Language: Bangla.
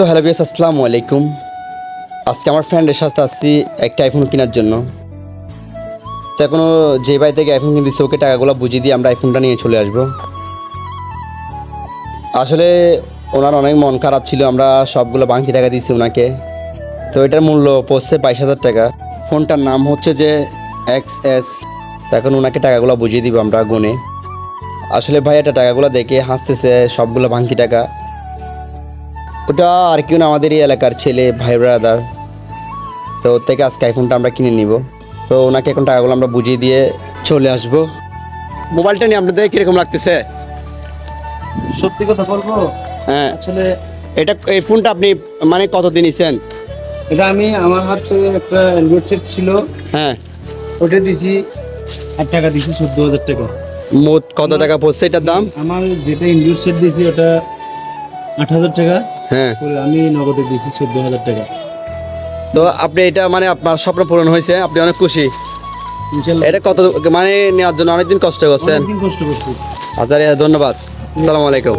সো হ্যালো বিয়াস, আসসালামু আলাইকুম। আজকে আমার ফ্রেন্ডের সাথে আসছি একটা আইফোন কেনার জন্য। তো এখনও যে ভাই থেকে আইফোন কিনতেছে ওকে টাকাগুলো বুঝিয়ে দিয়ে আমরা আইফোনটা নিয়ে চলে আসবো। আসলে ওনার অনেক মন খারাপ ছিল, আমরা সবগুলো বাকি টাকা দিয়েছি ওনাকে। তো এটার মূল্য পড়ছে 22,000 টাকা। ফোনটার নাম হচ্ছে যে XS। এখন ওনাকে টাকাগুলো বুঝিয়ে দিব আমরা গুনে। আসলে ভাই এটা টাকাগুলো দেখে হাসতেছে, সবগুলো বাকি টাকা। ওটা আর কেউ না, আমাদেরই এলাকার ছেলে, ভাই ব্রাদার। তো ওর থেকে আজকে আইফোনটা আমরা কিনে নিব। তো ওনাকে এখন টাকাগুলো আমরা বুঝিয়ে দিয়ে চলে আসব। মোবাইলটা নিয়ে আপনাদের কীরকম লাগতেছে? সত্যি কথা বলবো, হ্যাঁ, আসলে এই ফোনটা আপনি মানে কতদিন নিছেন? এটা আমি আমার হাতে একটা অ্যান্ড্রয়েড সেট ছিল, হ্যাঁ, ওটা দিছি 8 টাকা দিছি, 14,000 টাকা। মোট কত টাকা পড়ছে এটার দাম? আমার যেটা অ্যান্ড্রয়েড সেট দিছি ওটা 8,000 টাকা হ্যাঁ। করে, আমি নগদে দিছি 14,000 টাকা। তো আপনি এটা মানে আপনার স্বপ্ন পূরণ হয়েছে, আপনি অনেক খুশি? ইনশাল্লাহ এটা কত মানে নেওয়ার জন্য অনেকদিন কষ্ট করছেন? অনেকদিন কষ্ট করছি। আচ্ছা, ধন্যবাদ। আসসালামু আলাইকুম।